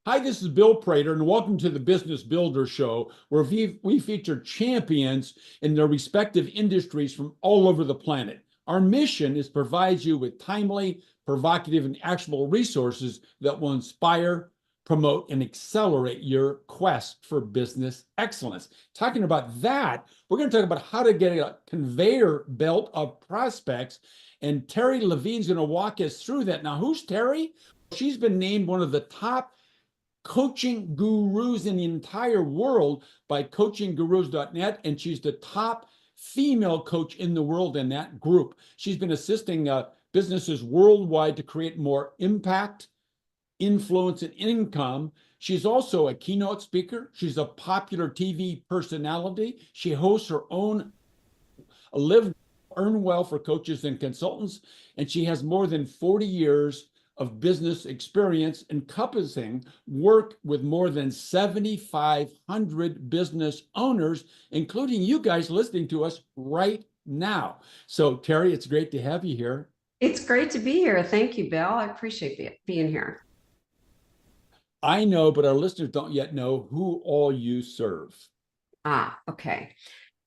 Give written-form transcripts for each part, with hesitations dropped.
Hi, this is Bill Prater, and welcome to the Business Builder Show, where we feature champions in their respective industries from all over the planet. Our mission is to provide you with timely, provocative, and actionable resources that will inspire, promote, and accelerate your quest for business excellence. Talking about that, we're going to talk about how to get a conveyor belt of prospects, and Terry Levine's going to walk us through that. Now, who's Terry? She's been named one of the top coaching gurus in the entire world by coachinggurus.net, and she's the top female coach in the world in that group. She's been assisting businesses worldwide to create more impact, influence, and income. She's also a keynote speaker. She's a popular TV personality. She hosts her own Live, Earn Well for coaches and consultants, and she has more than 40 years of business experience encompassing work with more than 7,500 business owners, including you guys listening to us right now. So, Terry, it's great to have you here. It's great to be here. Thank you, Bill. I appreciate being here. I know, but our listeners don't yet know who all you serve. Okay.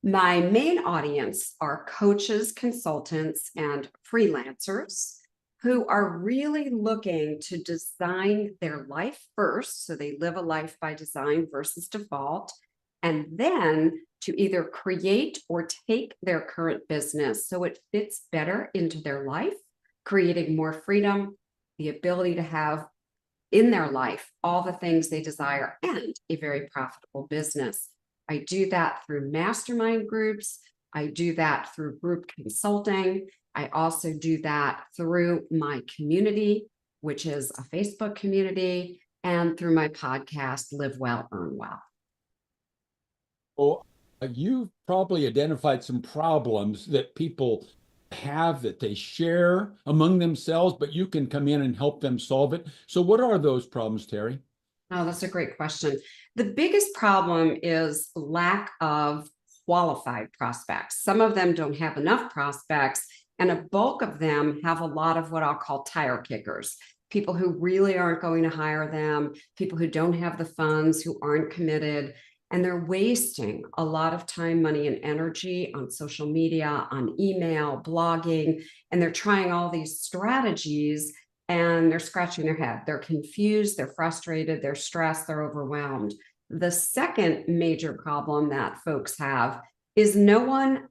My main audience are coaches, consultants, and freelancers who are really looking to design their life first. So they live a life by design versus default, and then to either create or take their current business so it fits better into their life, creating more freedom, the ability to have in their life all the things they desire, and a very profitable business. I do that through mastermind groups. I do that through group consulting. I also do that through my community, which is a Facebook community, and through my podcast, Live Well, Earn Well. Well, you've probably identified some problems that people have that they share among themselves, but you can come in and help them solve it. So what are those problems, Terry? Oh, that's a great question. The biggest problem is lack of qualified prospects. Some of them don't have enough prospects, and a bulk of them have a lot of what I'll call tire kickers, people who really aren't going to hire them, people who don't have the funds, who aren't committed, and they're wasting a lot of time, money, and energy on social media, on email, blogging, and they're trying all these strategies and they're scratching their head. They're confused, they're frustrated, they're stressed, they're overwhelmed. The second major problem that folks have is no one,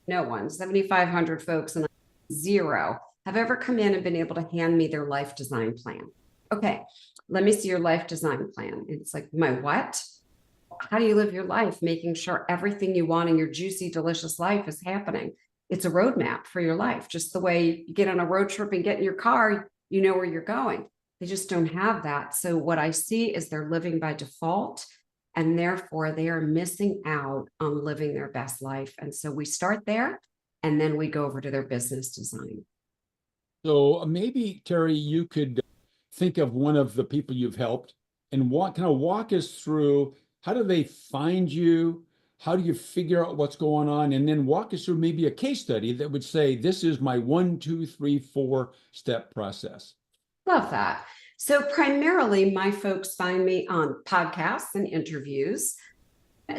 7,500 folks and zero have ever come in and been able to hand me their life design plan. Okay, let me see your life design plan. It's like, my what? How do you live your life, making sure everything you want in your juicy, delicious life is happening? It's a roadmap for your life, just the way you get on a road trip and get in your car, you know where you're going. They just don't have that. So what I see is they're living by default, and therefore they are missing out on living their best life. And so we start there, and then we go over to their business design. So maybe, Terry, you could think of one of the people you've helped and walk us through, how do they find you? How do you figure out what's going on? And then walk us through maybe a case study that would say, this is my 1, 2, 3, 4-step process. Love that. So primarily my folks find me on podcasts and interviews.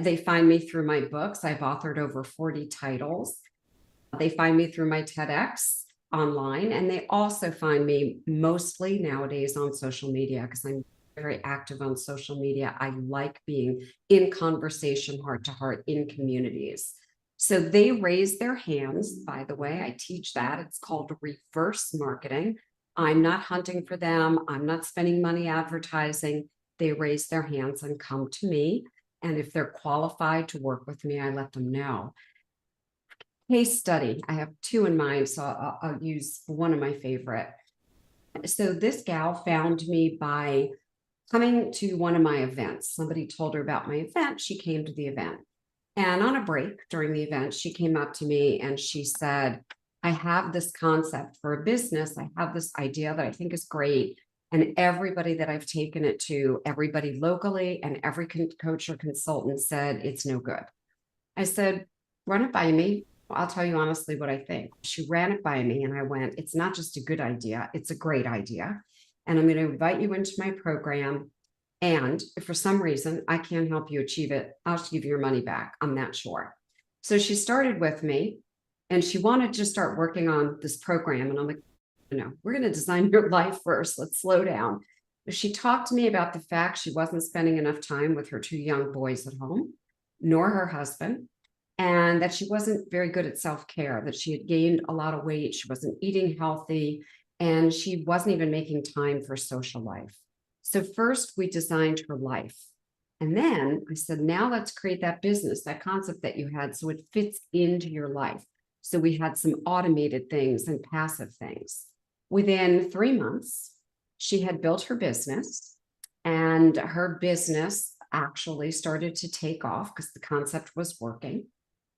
They find me through my books. I've authored over 40 titles. They find me through my TEDx online, and they also find me mostly nowadays on social media, because I'm very active on social media. I like being in conversation, heart to heart, in communities. So they raise their hands. By the way, I teach that. It's called reverse marketing. I'm not hunting for them. I'm not spending money advertising. They raise their hands and come to me. And if they're qualified to work with me, I let them know. Case study. I have 2 in mind, so I'll use one of my favorite. So this gal found me by coming to one of my events. Somebody told her about my event. She came to the event. And on a break during the event, she came up to me and she said, I have this concept for a business. I have this idea that I think is great. And everybody that I've taken it to, everybody locally and every coach or consultant said, it's no good. I said, run it by me. I'll tell you honestly what I think. She ran it by me and I went, it's not just a good idea, it's a great idea. And I'm going to invite you into my program. And if for some reason I can't help you achieve it, I'll just give you your money back. I'm that sure. So she started with me and she wanted to start working on this program. And I'm like, we're going to design your life first. Let's slow down. She talked to me about the fact she wasn't spending enough time with her two young boys at home, nor her husband, and that she wasn't very good at self-care, that she had gained a lot of weight, she wasn't eating healthy, and she wasn't even making time for social life. So first we designed her life. And then I said, now let's create that business, that concept that you had, so it fits into your life. So we had some automated things and passive things. Within 3 months, she had built her business, and her business actually started to take off because the concept was working.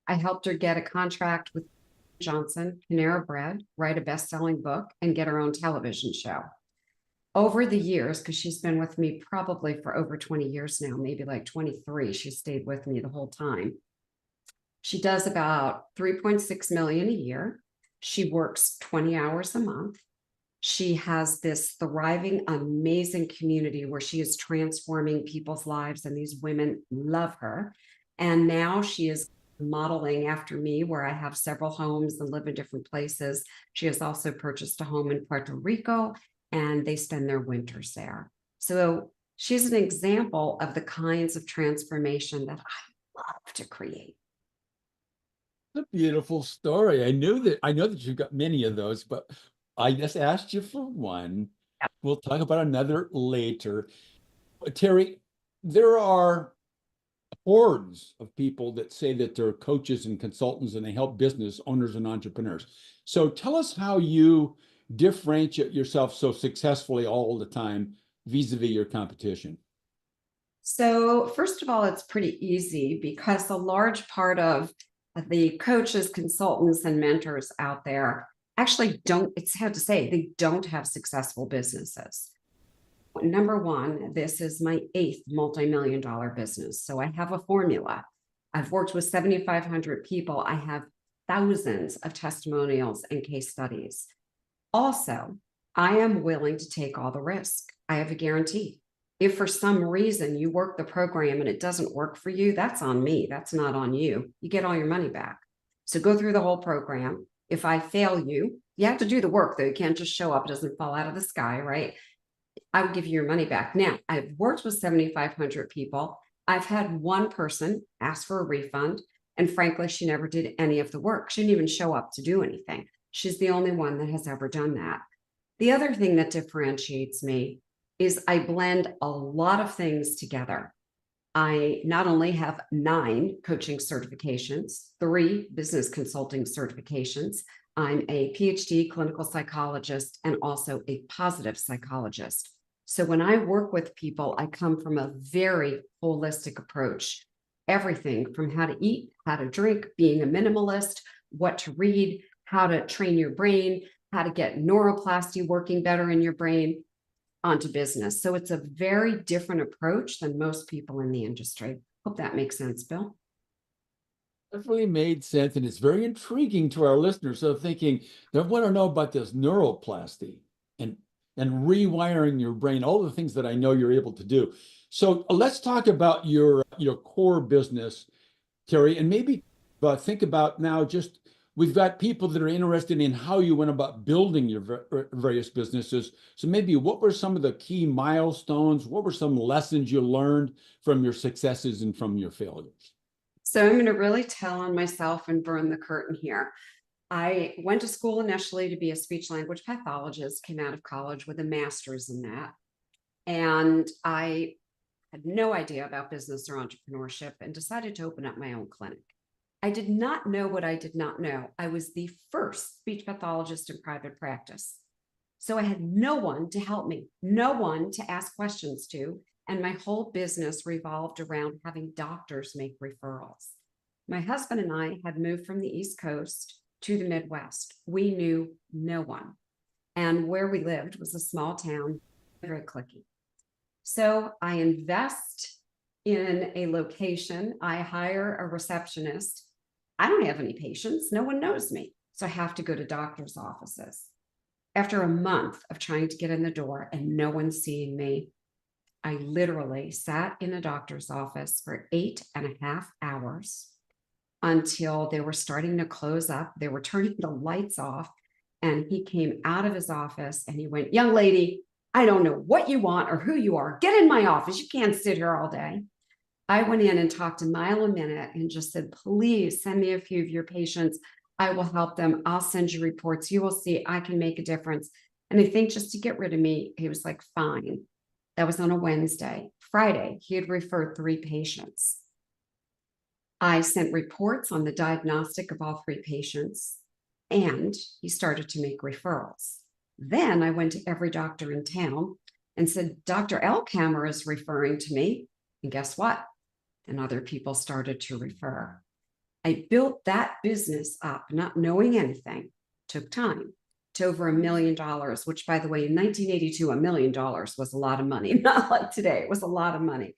I helped her get a contract with Johnson, Panera Bread, write a best-selling book, and get her own television show. Over the years, because she's been with me probably for over 20 years now, maybe like 23, she stayed with me the whole time. She does about 3.6 million a year. She works 20 hours a month. She has this thriving, amazing community where she is transforming people's lives, and these women love her. And now she is modeling after me, where I have several homes and live in different places. She has also purchased a home in Puerto Rico, and they spend their winters there. So she's an example of the kinds of transformation that I love to create. It's a beautiful story. I know that you've got many of those, but I just asked you for one. Yep. We'll talk about another later. Terry, there are hordes of people that say that they're coaches and consultants and they help business owners and entrepreneurs. So tell us how you differentiate yourself so successfully all the time vis-a-vis your competition. So first of all, it's pretty easy because a large part of the coaches, consultants, and mentors out there actually don't, it's sad to say, they don't have successful businesses. Number one, this is my 8th multi-million-dollar business. So I have a formula. I've worked with 7,500 people. I have thousands of testimonials and case studies. Also, I am willing to take all the risk. I have a guarantee. If for some reason you work the program and it doesn't work for you, that's on me. That's not on you. You get all your money back. So go through the whole program. If I fail you, you have to do the work, though. You can't just show up. It doesn't fall out of the sky, right? I would give you your money back. Now, I've worked with 7,500 people. I've had one person ask for a refund, and frankly, she never did any of the work. She didn't even show up to do anything. She's the only one that has ever done that. The other thing that differentiates me is I blend a lot of things together. I not only have 9 coaching certifications, 3 business consulting certifications. I'm a PhD clinical psychologist and also a positive psychologist. So when I work with people, I come from a very holistic approach. Everything from how to eat, how to drink, being a minimalist, what to read, how to train your brain, how to get neuroplasty working better in your brain, onto business. So it's a very different approach than most people in the industry. Hope that makes sense, Bill. That really made sense, and it's very intriguing to our listeners. So thinking they want to know about this neuroplasty and rewiring your brain, all the things that I know you're able to do. So let's talk about your core business, Terry, and maybe think about now just we've got people that are interested in how you went about building your various businesses. So maybe what were some of the key milestones? What were some lessons you learned from your successes and from your failures? So I'm going to really tell on myself and burn the curtain here. I went to school initially to be a speech language pathologist, came out of college with a master's in that. And I had no idea about business or entrepreneurship and decided to open up my own clinic. I did not know what I did not know. I was the first speech pathologist in private practice. So I had no one to help me, no one to ask questions to, and my whole business revolved around having doctors make referrals. My husband and I had moved from the East Coast to the Midwest. We knew no one. And where we lived was a small town, very cliquey. So I invest in a location. I hire a receptionist. I don't have any patients. No one knows me. So I have to go to doctor's offices. After a month of trying to get in the door and no one seeing me, I literally sat in a doctor's office for 8.5 hours until they were starting to close up. They were turning the lights off. And he came out of his office and he went, "Young lady, I don't know what you want or who you are. Get in my office. You can't sit here all day." I went in and talked a mile a minute and just said, "Please send me a few of your patients. I will help them. I'll send you reports. You will see I can make a difference." And I think just to get rid of me, he was like, "Fine." That was on a Wednesday. Friday, he had referred 3 patients. I sent reports on the diagnostic of all 3 patients, and he started to make referrals. Then I went to every doctor in town and said, "Dr. Elkammer is referring to me." And guess what? And other people started to refer. I built that business up, not knowing anything, took time, to over $1 million, which, by the way, in 1982, $1 million was a lot of money, not like today. It was a lot of money.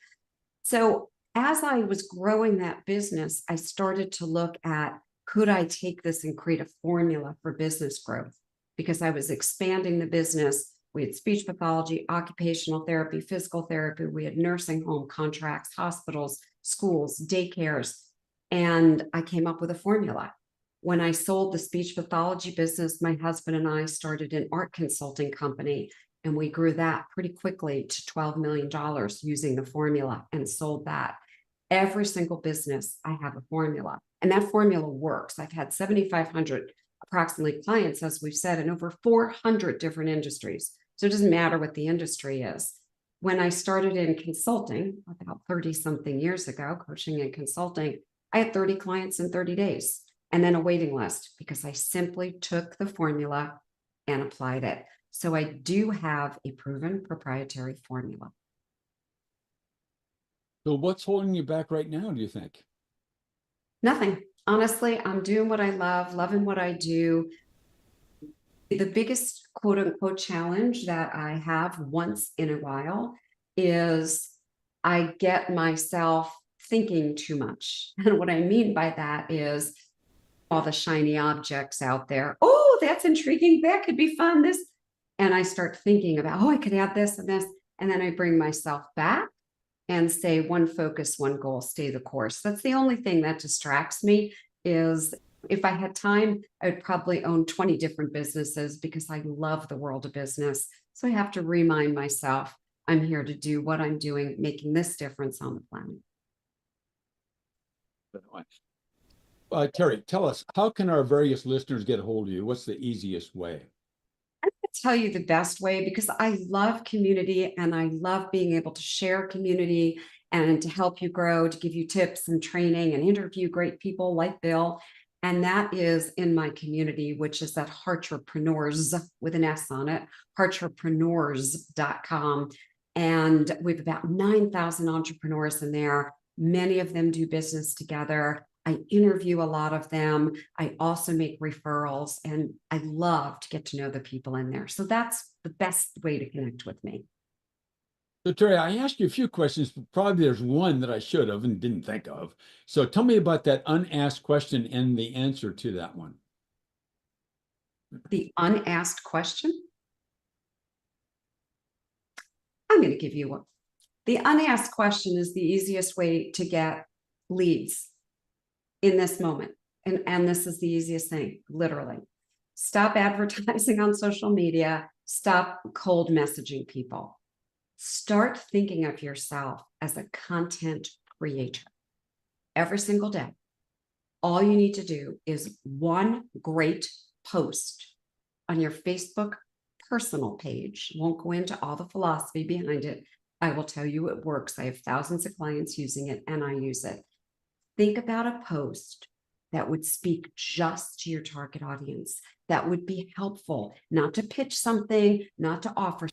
So as I was growing that business, I started to look at, could I take this and create a formula for business growth? Because I was expanding the business. We had speech pathology, occupational therapy, physical therapy. We had nursing home contracts, hospitals, schools, daycares. And I came up with a formula. When I sold the speech pathology business, my husband and I started an art consulting company, and we grew that pretty quickly to $12 million using the formula and sold that. Every single business, I have a formula, and that formula works. I've had 7,500 approximately clients, as we've said, in over 400 different industries. So it doesn't matter what the industry is. When I started in consulting about 30 something years ago, coaching and consulting, I had 30 clients in 30 days and then a waiting list because I simply took the formula and applied it. So I do have a proven proprietary formula. So what's holding you back right now, do you think? Nothing. Honestly, I'm doing what I love, loving what I do. The biggest quote unquote challenge that I have once in a while is I get myself thinking too much. And what I mean by that is all the shiny objects out there. "Oh, that's intriguing. That could be fun. This." And I start thinking about, "Oh, I could add this and this." And then I bring myself back and say, one focus, one goal, stay the course. That's the only thing that distracts me. Is if I had time, I would probably own 20 different businesses because I love the world of business. So I have to remind myself I'm here to do what I'm doing, making this difference on the planet. Terry, tell us, how can our various listeners get a hold of you? What's the easiest way? I'm going to tell you the best way because I love community and I love being able to share community and to help you grow, to give you tips and training and interview great people like Bill. And that is in my community, which is at Heartrepreneurs with an S on it, heartrepreneurs.com. And we have about 9,000 entrepreneurs in there. Many of them do business together. I interview a lot of them. I also make referrals, and I love to get to know the people in there. So that's the best way to connect with me. So Terry, I asked you a few questions, but probably there's one that I should have and didn't think of. So tell me about that unasked question and the answer to that one. The unasked question? I'm going to give you one. The unasked question is the easiest way to get leads in this moment. And this is the easiest thing, literally. Stop advertising on social media. Stop cold messaging people. Start thinking of yourself as a content creator every single day. All you need to do is one great post on your Facebook personal page. Won't go into all the philosophy behind it. I will tell you it works. I have thousands of clients using it and I use it. Think about a post that would speak just to your target audience, that would be helpful, not to pitch something, not to offer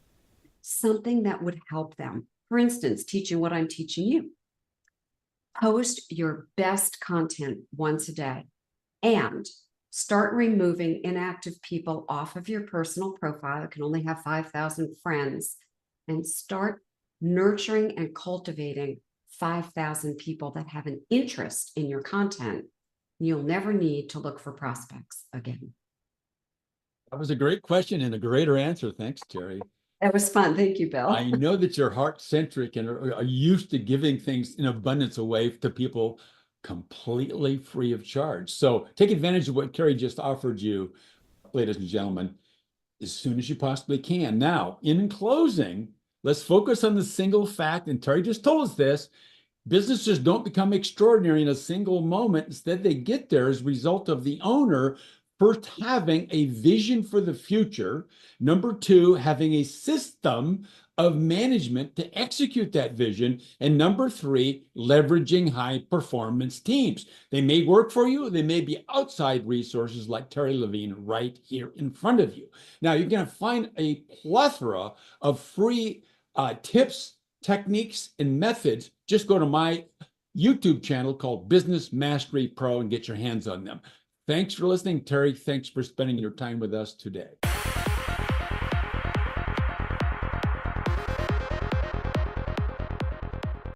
something that would help them. For instance, teaching what I'm teaching you. Post your best content once a day and start removing inactive people off of your personal profile. You can only have 5,000 friends, and start nurturing and cultivating 5,000 people that have an interest in your content. You'll never need to look for prospects again. That was a great question and a greater answer. Thanks, Terry. That was fun. Thank you, Bill. I know that you're heart-centric and are used to giving things in abundance away to people completely free of charge. So take advantage of what Terry just offered you, ladies and gentlemen, as soon as you possibly can. Now, in closing, let's focus on the single fact, and Terry just told us this: businesses don't become extraordinary in a single moment. Instead, they get there as a result of the owner first having a vision for the future. Number two, having a system of management to execute that vision. And number three, leveraging high performance teams. They may work for you. They may be outside resources like Terry Levine right here in front of you. Now, you're going to find a plethora of free tips, techniques, and methods. Just go to my YouTube channel called Business Mastery Pro and get your hands on them. Thanks for listening, Terry. Thanks for spending your time with us today.